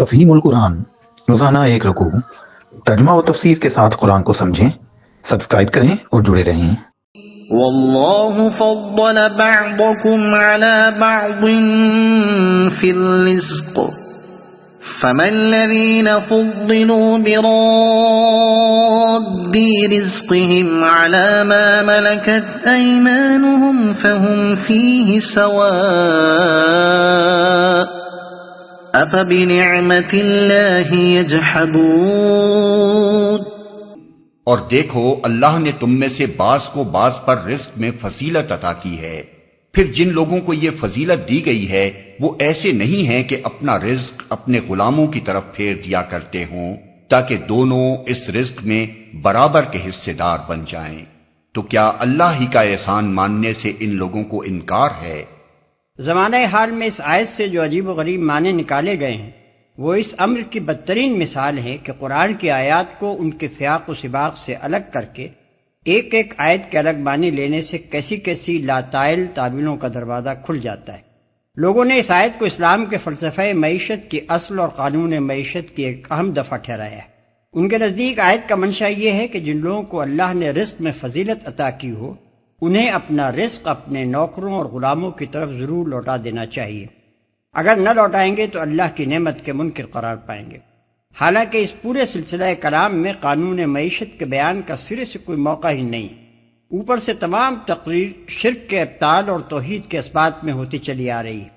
تفہیم القرآن، روزانہ ایک رکوع، ترجمہ و تفسیر کے ساتھ قرآن کو سمجھیں۔ سبسکرائب کریں اور جڑے رہیں۔ واللہ فضل بعضکم علی بعض فی الرزق فما الذین فضلوا براد رزقهم علی ما ملکت ایمانهم فهم فیہ سواء افبنعمت اللہ یجحدون۔ اور دیکھو اللہ نے تم میں سے بعض کو بعض پر رزق میں فضیلت عطا کی ہے، پھر جن لوگوں کو یہ فضیلت دی گئی ہے وہ ایسے نہیں ہیں کہ اپنا رزق اپنے غلاموں کی طرف پھیر دیا کرتے ہوں تاکہ دونوں اس رزق میں برابر کے حصے دار بن جائیں۔ تو کیا اللہ ہی کا احسان ماننے سے ان لوگوں کو انکار ہے؟ زمانہ حال میں اس آیت سے جو عجیب و غریب معنی نکالے گئے ہیں وہ اس امر کی بدترین مثال ہے کہ قرآن کی آیات کو ان کے سیاق و سباق سے الگ کر کے ایک ایک آیت کے الگ معنی لینے سے کیسی کیسی لاتائل تعبیروں کا دروازہ کھل جاتا ہے۔ لوگوں نے اس آیت کو اسلام کے فلسفہ معیشت کی اصل اور قانون معیشت کی ایک اہم دفعہ ٹھہرایا ہے۔ ان کے نزدیک آیت کا منشا یہ ہے کہ جن لوگوں کو اللہ نے رزق میں فضیلت عطا کی ہو انہیں اپنا رزق اپنے نوکروں اور غلاموں کی طرف ضرور لوٹا دینا چاہیے، اگر نہ لوٹائیں گے تو اللہ کی نعمت کے منکر قرار پائیں گے۔ حالانکہ اس پورے سلسلہ کلام میں قانون معیشت کے بیان کا سرے سے کوئی موقع ہی نہیں، اوپر سے تمام تقریر شرک کے ابطال اور توحید کے اثبات میں ہوتی چلی آ رہی ہے،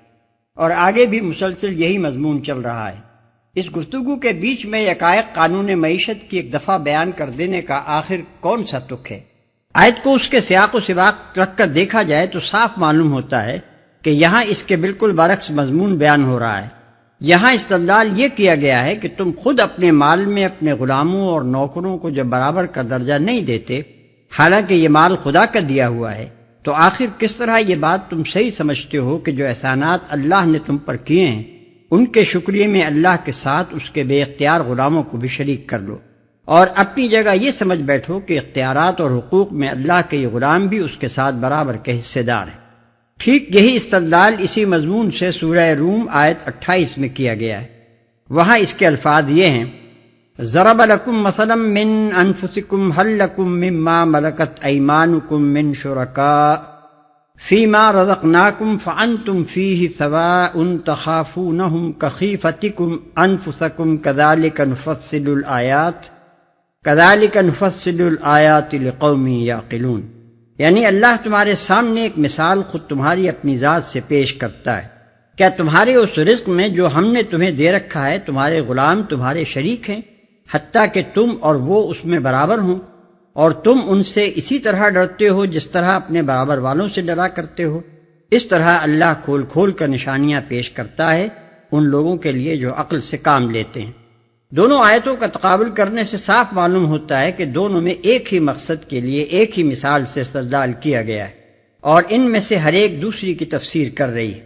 اور آگے بھی مسلسل یہی مضمون چل رہا ہے۔ اس گفتگو کے بیچ میں یکایک قانون معیشت کی ایک دفعہ بیان کر دینے کا آخر کون سا تک ہے؟ آیت کو اس کے سیاق و سباق رکھ کر دیکھا جائے تو صاف معلوم ہوتا ہے کہ یہاں اس کے بالکل برعکس مضمون بیان ہو رہا ہے۔ یہاں استدلال یہ کیا گیا ہے کہ تم خود اپنے مال میں اپنے غلاموں اور نوکروں کو جب برابر کا درجہ نہیں دیتے، حالانکہ یہ مال خدا کا دیا ہوا ہے، تو آخر کس طرح یہ بات تم صحیح سمجھتے ہو کہ جو احسانات اللہ نے تم پر کیے ہیں ان کے شکریہ میں اللہ کے ساتھ اس کے بے اختیار غلاموں کو بھی شریک کر لو، اور اپنی جگہ یہ سمجھ بیٹھو کہ اختیارات اور حقوق میں اللہ کے یہ غلام بھی اس کے ساتھ برابر کے حصے دار ہیں۔ ٹھیک یہی استدلال اسی مضمون سے سورہ روم آیت 28 میں کیا گیا ہے۔ وہاں اس کے الفاظ یہ ہیں: ضرب لکم مثلا من انفسکم هل لکم مما ملکت ایمانکم من شرکاء فیما رزقناکم فانتم فیہ سواء تخافونہم کخیفتکم انفسکم کذالک نفصل الآیات لقوم یعقلون۔ یعنی اللہ تمہارے سامنے ایک مثال خود تمہاری اپنی ذات سے پیش کرتا ہے۔ کیا تمہارے اس رزق میں جو ہم نے تمہیں دے رکھا ہے تمہارے غلام تمہارے شریک ہیں، حتیٰ کہ تم اور وہ اس میں برابر ہوں، اور تم ان سے اسی طرح ڈرتے ہو جس طرح اپنے برابر والوں سے ڈرا کرتے ہو؟ اس طرح اللہ کھول کھول کر نشانیاں پیش کرتا ہے ان لوگوں کے لیے جو عقل سے کام لیتے ہیں۔ دونوں آیتوں کا تقابل کرنے سے صاف معلوم ہوتا ہے کہ دونوں میں ایک ہی مقصد کے لیے ایک ہی مثال سے استدلال کیا گیا ہے، اور ان میں سے ہر ایک دوسری کی تفسیر کر رہی ہے۔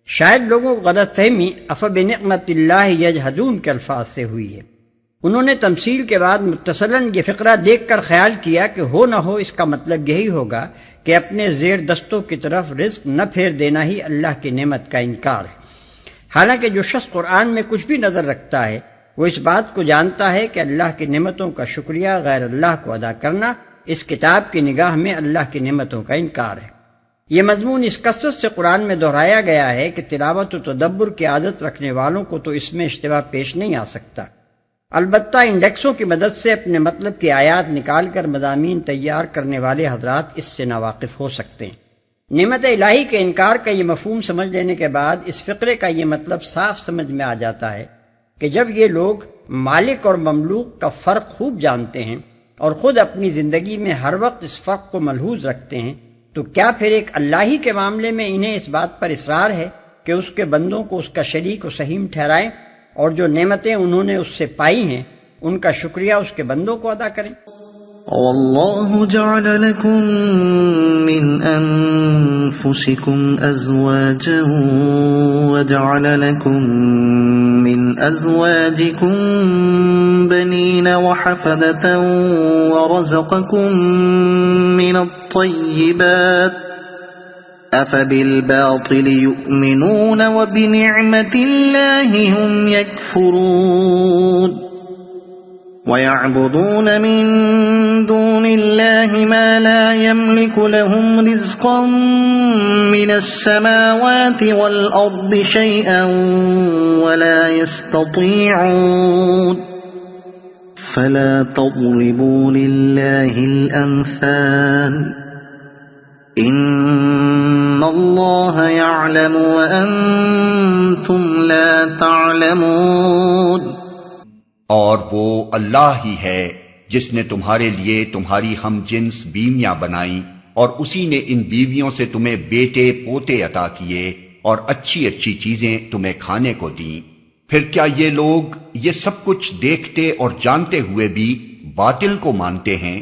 شاید لوگوں کو غلط فہمی افبنعمت اللہ یجحدون کے الفاظ سے ہوئی ہے۔ انہوں نے تمثیل کے بعد متصلاً یہ فقرہ دیکھ کر خیال کیا کہ ہو نہ ہو اس کا مطلب یہی ہوگا کہ اپنے زیر دستوں کی طرف رزق نہ پھیر دینا ہی اللہ کی نعمت کا انکار ہے۔ حالانکہ جو شخص قرآن میں کچھ بھی نظر رکھتا ہے وہ اس بات کو جانتا ہے کہ اللہ کی نعمتوں کا شکریہ غیر اللہ کو ادا کرنا اس کتاب کی نگاہ میں اللہ کی نعمتوں کا انکار ہے۔ یہ مضمون اس کثرت سے قرآن میں دہرایا گیا ہے کہ تلاوت و تدبر کی عادت رکھنے والوں کو تو اس میں اشتباہ پیش نہیں آ سکتا۔ البتہ انڈیکسوں کی مدد سے اپنے مطلب کی آیات نکال کر مضامین تیار کرنے والے حضرات اس سے ناواقف ہو سکتے ہیں۔ نعمت الہی کے انکار کا یہ مفہوم سمجھ لینے کے بعد اس فقرے کا یہ مطلب صاف سمجھ میں آ جاتا ہے کہ جب یہ لوگ مالک اور مملوک کا فرق خوب جانتے ہیں اور خود اپنی زندگی میں ہر وقت اس فرق کو ملحوظ رکھتے ہیں، تو کیا پھر ایک اللہ ہی کے معاملے میں انہیں اس بات پر اصرار ہے کہ اس کے بندوں کو اس کا شریک و سہیم ٹھہرائیں، اور جو نعمتیں انہوں نے اس سے پائی ہیں ان کا شکریہ اس کے بندوں کو ادا کریں؟ واللہ جعل لکم من انفسکم ازواجا وجعل لکم من ازواجکم بنین وحفدة ورزقکم من الطیبات أفبالباطل يؤمنون وبنعمة الله هم يكفرون ويعبدون من دون الله ما لا يملك لهم رزقا من السماوات والأرض شيئا ولا يستطيعون فلا تضربوا لله الأمثال إن الله يعلم وأنتم لا تعلمون۔ اور وہ اللہ ہی ہے جس نے تمہارے لیے تمہاری ہم جنس بیویاں بنائیں اور اسی نے ان بیویوں سے تمہیں بیٹے پوتے عطا کیے اور اچھی اچھی چیزیں تمہیں کھانے کو دیں۔ پھر کیا یہ لوگ یہ سب کچھ دیکھتے اور جانتے ہوئے بھی باطل کو مانتے ہیں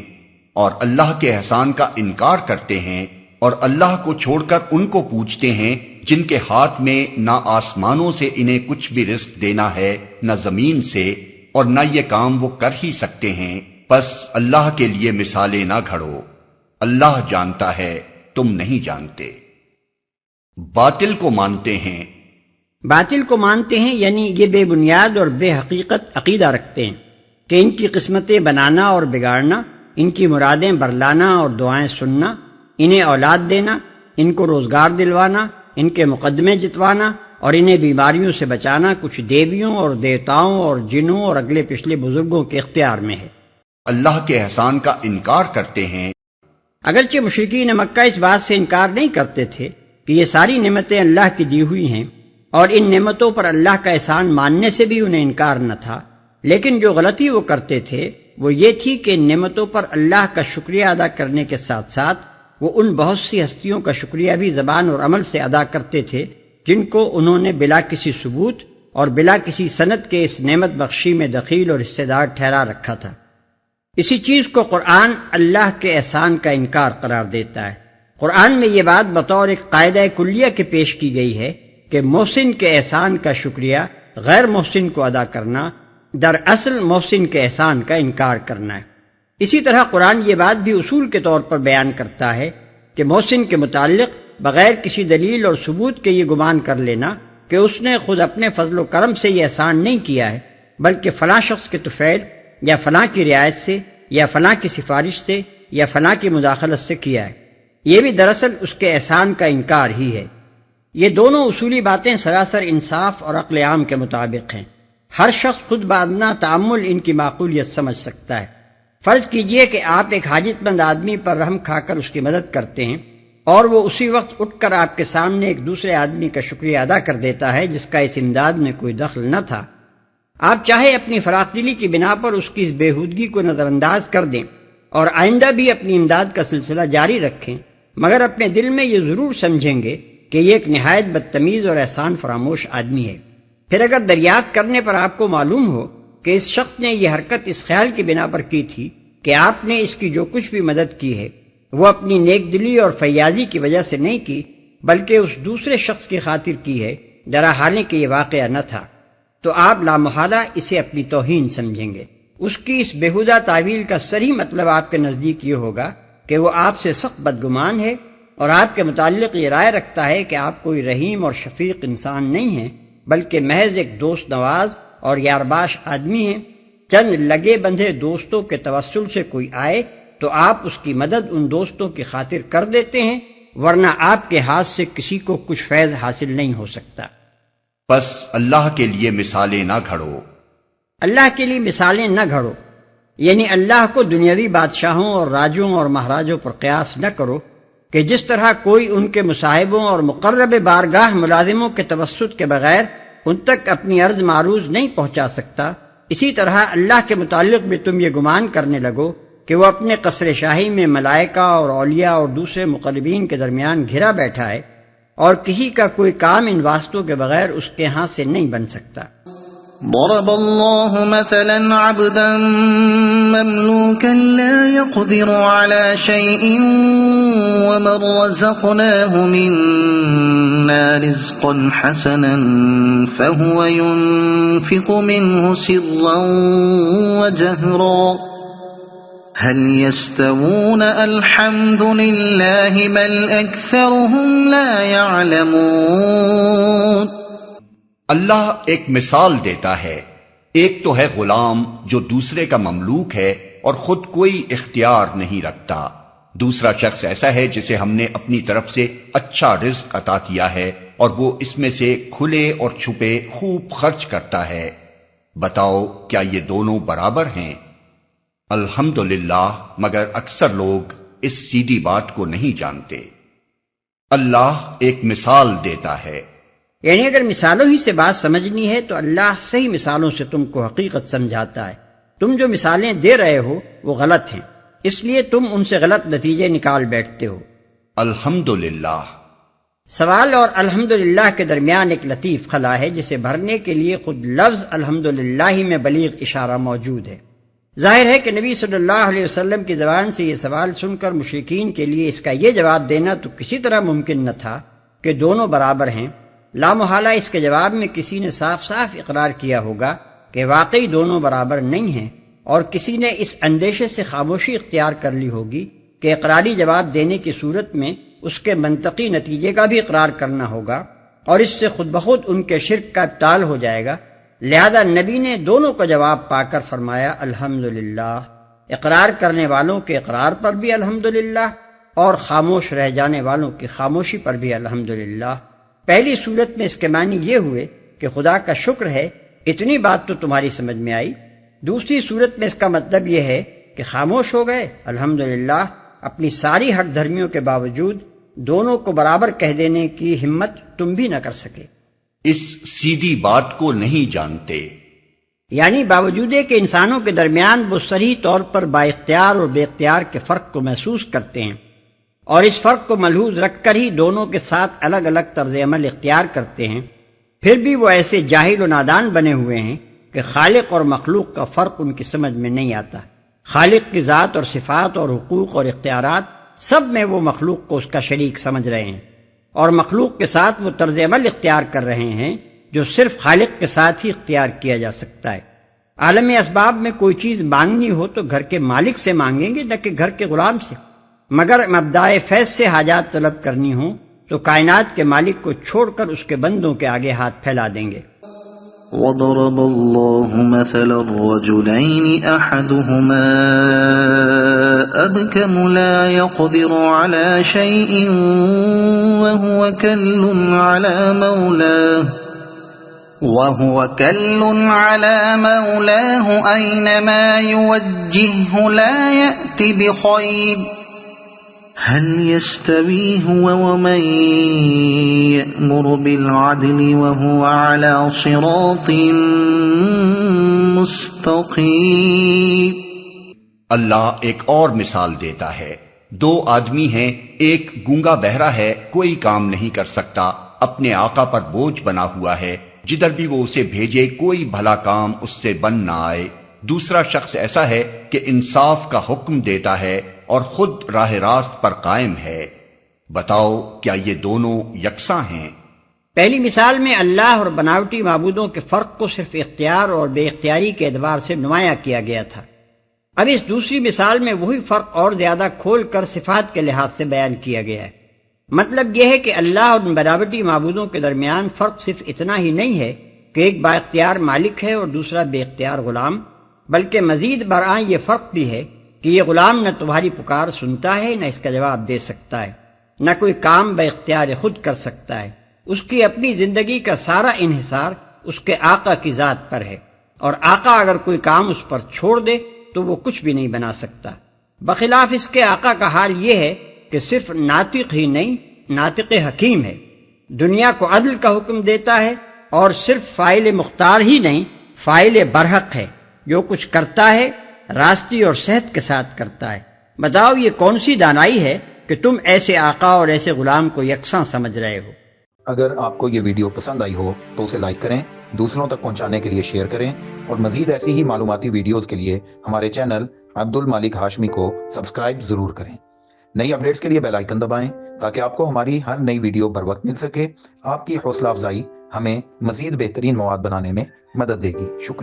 اور اللہ کے احسان کا انکار کرتے ہیں اور اللہ کو چھوڑ کر ان کو پوجتے ہیں جن کے ہاتھ میں نہ آسمانوں سے انہیں کچھ بھی رزق دینا ہے نہ زمین سے، اور نہ یہ کام وہ کر ہی سکتے ہیں، پس اللہ کے لیے مثالیں نہ گھڑو، اللہ جانتا ہے تم نہیں جانتے۔ باطل کو مانتے ہیں، باطل کو مانتے ہیں یعنی یہ بے بنیاد اور بے حقیقت عقیدہ رکھتے ہیں کہ ان کی قسمتیں بنانا اور بگاڑنا، ان کی مرادیں برلانا اور دعائیں سننا، انہیں اولاد دینا، ان کو روزگار دلوانا، ان کے مقدمے جتوانا اور انہیں بیماریوں سے بچانا کچھ دیویوں اور دیوتاؤں اور جنوں اور اگلے پچھلے بزرگوں کے اختیار میں ہے۔ اللہ کے احسان کا انکار کرتے ہیں۔ اگرچہ مشرکین مکہ اس بات سے انکار نہیں کرتے تھے کہ یہ ساری نعمتیں اللہ کی دی ہوئی ہیں اور ان نعمتوں پر اللہ کا احسان ماننے سے بھی انہیں انکار نہ تھا، لیکن جو غلطی وہ کرتے تھے وہ یہ تھی کہ ان نعمتوں پر اللہ کا شکریہ ادا کرنے کے ساتھ ساتھ وہ ان بہت سی ہستیوں کا شکریہ بھی زبان اور عمل سے ادا کرتے تھے جن کو انہوں نے بلا کسی ثبوت اور بلا کسی سند کے اس نعمت بخشی میں دخیل اور حصے دار ٹھہرا رکھا تھا۔ اسی چیز کو قرآن اللہ کے احسان کا انکار قرار دیتا ہے۔ قرآن میں یہ بات بطور ایک قاعدہ کلیہ کے پیش کی گئی ہے کہ محسن کے احسان کا شکریہ غیر محسن کو ادا کرنا دراصل محسن کے احسان کا انکار کرنا ہے۔ اسی طرح قرآن یہ بات بھی اصول کے طور پر بیان کرتا ہے کہ محسن کے متعلق بغیر کسی دلیل اور ثبوت کے یہ گمان کر لینا کہ اس نے خود اپنے فضل و کرم سے یہ احسان نہیں کیا ہے بلکہ فلاں شخص کے طفیل یا فلاں کی رعایت سے یا فلاں کی سفارش سے یا فلاں کی مداخلت سے کیا ہے، یہ بھی دراصل اس کے احسان کا انکار ہی ہے۔ یہ دونوں اصولی باتیں سراسر انصاف اور عقل عام کے مطابق ہیں۔ ہر شخص خود بادنا تعمل ان کی معقولیت سمجھ سکتا ہے۔ فرض کیجئے کہ آپ ایک حاجت مند آدمی پر رحم کھا کر اس کی مدد کرتے ہیں اور وہ اسی وقت اٹھ کر آپ کے سامنے ایک دوسرے آدمی کا شکریہ ادا کر دیتا ہے جس کا اس امداد میں کوئی دخل نہ تھا۔ آپ چاہے اپنی فراخ دلی کی بنا پر اس کی اس بےہودگی کو نظر انداز کر دیں اور آئندہ بھی اپنی امداد کا سلسلہ جاری رکھیں، مگر اپنے دل میں یہ ضرور سمجھیں گے کہ یہ ایک نہایت بدتمیز اور احسان فراموش آدمی ہے۔ پھر اگر دریافت کرنے پر آپ کو معلوم ہو کہ اس شخص نے یہ حرکت اس خیال کی بنا پر کی تھی کہ آپ نے اس کی جو کچھ بھی مدد کی ہے وہ اپنی نیک دلی اور فیاضی کی وجہ سے نہیں کی بلکہ اس دوسرے شخص کی خاطر کی ہے، ذرا حالانکہ یہ واقعہ نہ تھا، تو آپ لامحالہ اسے اپنی توہین سمجھیں گے۔ اس کی اس بےہودہ تعویل کا صریح مطلب آپ کے نزدیک یہ ہوگا کہ وہ آپ سے سخت بدگمان ہے اور آپ کے متعلق یہ رائے رکھتا ہے کہ آپ کوئی رحیم اور شفیق انسان نہیں ہیں بلکہ محض ایک دوست نواز اور یارباش آدمی ہیں۔ چند لگے بندھے دوستوں کے توسل سے کوئی آئے تو آپ اس کی مدد ان دوستوں کی خاطر کر دیتے ہیں، ورنہ آپ کے ہاتھ سے کسی کو کچھ فیض حاصل نہیں ہو سکتا۔ بس اللہ کے لیے مثالیں نہ گھڑو، اللہ کے لیے مثالیں نہ گھڑو یعنی اللہ کو دنیاوی بادشاہوں اور راجوں اور مہاراجوں پر قیاس نہ کرو کہ جس طرح کوئی ان کے مصاحبوں اور مقرب بارگاہ ملازموں کے توسط کے بغیر ان تک اپنی عرض معروض نہیں پہنچا سکتا، اسی طرح اللہ کے متعلق بھی تم یہ گمان کرنے لگو کہ وہ اپنے قصر شاہی میں ملائکہ اور اولیاء اور دوسرے مقربین کے درمیان گھرا بیٹھا ہے اور کسی کا کوئی کام ان واسطوں کے بغیر اس کے ہاں سے نہیں بن سکتا۔ ضرب الله مثلا عبدا مملوكا لا يقدر على شيء ومن رزقناه منا رزقا حسنا فهو ينفق منه سرا وجهرا هل يستوون الحمد لله بل أكثرهم لا يعلمون. اللہ ایک مثال دیتا ہے، ایک تو ہے غلام جو دوسرے کا مملوک ہے اور خود کوئی اختیار نہیں رکھتا، دوسرا شخص ایسا ہے جسے ہم نے اپنی طرف سے اچھا رزق عطا کیا ہے اور وہ اس میں سے کھلے اور چھپے خوب خرچ کرتا ہے. بتاؤ کیا یہ دونوں برابر ہیں؟ الحمدللہ، مگر اکثر لوگ اس سیدھی بات کو نہیں جانتے. اللہ ایک مثال دیتا ہے. یعنی اگر مثالوں ہی سے بات سمجھنی ہے تو اللہ صحیح مثالوں سے تم کو حقیقت سمجھاتا ہے. تم جو مثالیں دے رہے ہو وہ غلط ہیں، اس لیے تم ان سے غلط نتیجے نکال بیٹھتے ہو. الحمدللہ. سوال اور الحمدللہ کے درمیان ایک لطیف خلا ہے جسے بھرنے کے لیے خود لفظ الحمدللہ ہی میں بلیغ اشارہ موجود ہے. ظاہر ہے کہ نبی صلی اللہ علیہ وسلم کی زبان سے یہ سوال سن کر مشرکین کے لیے اس کا یہ جواب دینا تو کسی طرح ممکن نہ تھا کہ دونوں برابر ہیں. لا محالہ اس کے جواب میں کسی نے صاف صاف اقرار کیا ہوگا کہ واقعی دونوں برابر نہیں ہیں، اور کسی نے اس اندیشے سے خاموشی اختیار کر لی ہوگی کہ اقراری جواب دینے کی صورت میں اس کے منطقی نتیجے کا بھی اقرار کرنا ہوگا، اور اس سے خود بخود ان کے شرک کا ابطال ہو جائے گا. لہذا نبی نے دونوں کا جواب پا کر فرمایا الحمدللہ. اقرار کرنے والوں کے اقرار پر بھی الحمدللہ اور خاموش رہ جانے والوں کی خاموشی پر بھی الحمدللہ. پہلی صورت میں اس کے معنی یہ ہوئے کہ خدا کا شکر ہے، اتنی بات تو تمہاری سمجھ میں آئی. دوسری صورت میں اس کا مطلب یہ ہے کہ خاموش ہو گئے. الحمدللہ اپنی ساری حق دھرمیوں کے باوجود دونوں کو برابر کہہ دینے کی ہمت تم بھی نہ کر سکے. اس سیدھی بات کو نہیں جانتے، یعنی باوجود کہ انسانوں کے درمیان وہ صریح طور پر با اختیار اور بے اختیار کے فرق کو محسوس کرتے ہیں، اور اس فرق کو ملحوظ رکھ کر ہی دونوں کے ساتھ الگ الگ طرز عمل اختیار کرتے ہیں، پھر بھی وہ ایسے جاہل و نادان بنے ہوئے ہیں کہ خالق اور مخلوق کا فرق ان کی سمجھ میں نہیں آتا. خالق کی ذات اور صفات اور حقوق اور اختیارات سب میں وہ مخلوق کو اس کا شریک سمجھ رہے ہیں، اور مخلوق کے ساتھ وہ طرز عمل اختیار کر رہے ہیں جو صرف خالق کے ساتھ ہی اختیار کیا جا سکتا ہے. عالم اسباب میں کوئی چیز مانگنی ہو تو گھر کے مالک سے مانگیں گے نہ کہ گھر کے غلام سے، مگر مبدائے فیض سے حاجات طلب کرنی ہو تو کائنات کے مالک کو چھوڑ کر اس کے بندوں کے آگے ہاتھ پھیلا دیں گے. وضرب الله مثلا الرجلين أحدهما أبكم لا يقدر على شيء وهو كل على مولاه أينما يوجهه لا يأتي بخير هل يستوي هو ومن يأمر بالعدل وهو على صراط مستقيم. اللہ ایک اور مثال دیتا ہے. دو آدمی ہیں، ایک گونگا بہرا ہے، کوئی کام نہیں کر سکتا، اپنے آقا پر بوجھ بنا ہوا ہے، جدھر بھی وہ اسے بھیجے کوئی بھلا کام اس سے بن نہ آئے. دوسرا شخص ایسا ہے کہ انصاف کا حکم دیتا ہے اور خود راہ راست پر قائم ہے. بتاؤ کیا یہ دونوں یکساں ہیں؟ پہلی مثال میں اللہ اور بناوٹی معبودوں کے فرق کو صرف اختیار اور بے اختیاری کے اعتبار سے نمایاں کیا گیا تھا. اب اس دوسری مثال میں وہی فرق اور زیادہ کھول کر صفات کے لحاظ سے بیان کیا گیا ہے. مطلب یہ ہے کہ اللہ اور بناوٹی معبودوں کے درمیان فرق صرف اتنا ہی نہیں ہے کہ ایک با اختیار مالک ہے اور دوسرا بے اختیار غلام، بلکہ مزید برآں یہ فرق بھی ہے کہ یہ غلام نہ تمہاری پکار سنتا ہے نہ اس کا جواب دے سکتا ہے، نہ کوئی کام با اختیار خود کر سکتا ہے. اس کی اپنی زندگی کا سارا انحصار اس کے آقا کی ذات پر ہے، اور آقا اگر کوئی کام اس پر چھوڑ دے تو وہ کچھ بھی نہیں بنا سکتا. بخلاف اس کے آقا کا حال یہ ہے کہ صرف ناطق ہی نہیں، ناطق حکیم ہے، دنیا کو عدل کا حکم دیتا ہے، اور صرف فاعل مختار ہی نہیں، فاعل برحق ہے، جو کچھ کرتا ہے راستی اور صحت کے ساتھ کرتا ہے. بتاؤ یہ کون سی دانائی ہے کہ تم ایسے آقا اور ایسے غلام کو یکساں سمجھ رہے ہو. اگر آپ کو یہ ویڈیو پسند آئی ہو تو اسے لائک کریں، دوسروں تک پہنچانے کے لیے شیئر کریں، اور مزید ایسی ہی معلوماتی ویڈیوز کے لیے ہمارے چینل عبد المالک ہاشمی کو سبسکرائب ضرور کریں. نئی اپڈیٹس کے لیے بیل آئیکن دبائیں تاکہ آپ کو ہماری ہر نئی ویڈیو بر وقت مل سکے. آپ کی حوصلہ افزائی ہمیں مزید بہترین مواد بنانے میں مدد دے گی. شکریہ.